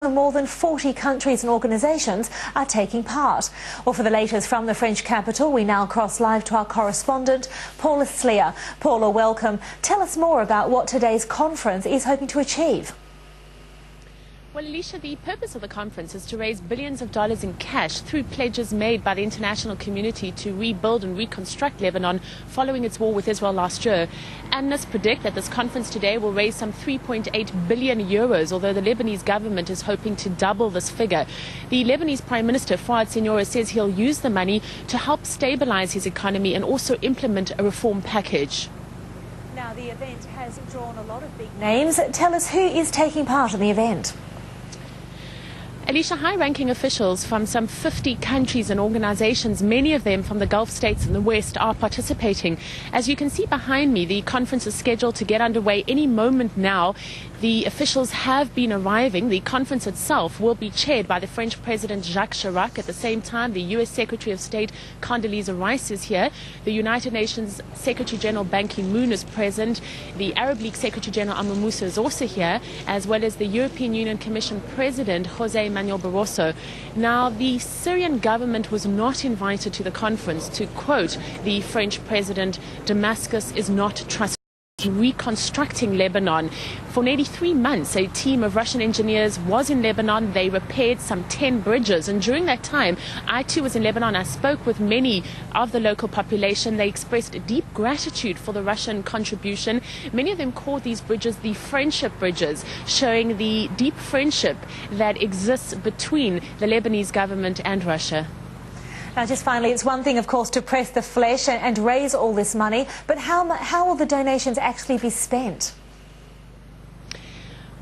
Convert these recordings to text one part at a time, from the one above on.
More than 40 countries and organisations are taking part. Well, for the latest from the French capital, we now cross live to our correspondent, Paula Sleer. Paula, welcome. Tell us more about what today's conference is hoping to achieve. Well, Alicia, the purpose of the conference is to raise billions of dollars in cash through pledges made by the international community to rebuild and reconstruct Lebanon following its war with Israel last year. Analysts predict that this conference today will raise some 3.8 billion euros, although the Lebanese government is hoping to double this figure. The Lebanese Prime Minister, Paris2, says he'll use the money to help stabilize his economy and also implement a reform package. Now, the event has drawn a lot of big names. Tell us who is taking part in the event. Alicia, high-ranking officials from some 50 countries and organizations, many of them from the Gulf states in the West, are participating. As you can see behind me, the conference is scheduled to get underway any moment now. The officials have been arriving. The conference itself will be chaired by the French President Jacques Chirac. At the same time, the U.S. Secretary of State Condoleezza Rice is here. The United Nations Secretary General Ban Ki-moon is present. The Arab League Secretary General Amr Moussa is also here, as well as the European Union Commission President Jose Manuel Barroso. Now, the Syrian government was not invited to the conference. To quote the French president, Damascus is not trustworthy. Reconstructing Lebanon. For nearly 3 months, a team of Russian engineers was in Lebanon. They repaired some 10 bridges, and during that time, I too was in Lebanon. I spoke with many of the local population. They expressed deep gratitude for the Russian contribution. Many of them called these bridges the friendship bridges, showing the deep friendship that exists between the Lebanese government and Russia. Now, just finally, it's one thing, of course, to press the flesh and raise all this money, but how will the donations actually be spent?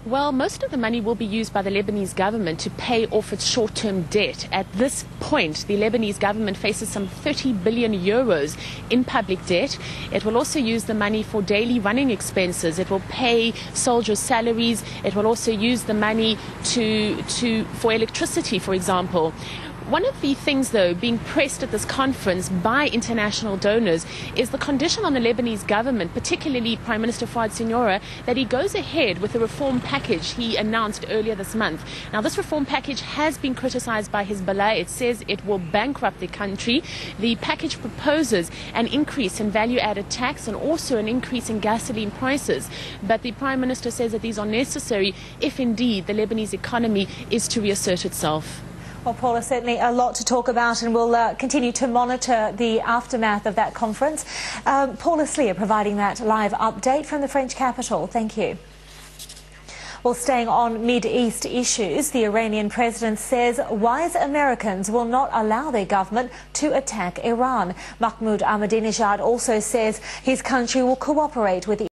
Well, most of the money will be used by the Lebanese government to pay off its short-term debt. At this point, the Lebanese government faces some 30 billion euros in public debt. It will also use the money for daily running expenses. It will pay soldiers' salaries. It will also use the money for electricity, for example. One of the things, though, being pressed at this conference by international donors is the condition on the Lebanese government, particularly Prime Minister Paris2, that he goes ahead with the reform package he announced earlier this month. Now, this reform package has been criticized by Hezbollah. It says it will bankrupt the country. The package proposes an increase in value-added tax and also an increase in gasoline prices. But the Prime Minister says that these are necessary if indeed the Lebanese economy is to reassert itself. Well, Paula, certainly a lot to talk about, and we'll continue to monitor the aftermath of that conference. Paula Sleer providing that live update from the French capital. Thank you. Well, staying on Mid-East issues, the Iranian president says wise Americans will not allow their government to attack Iran. Mahmoud Ahmadinejad also says his country will cooperate with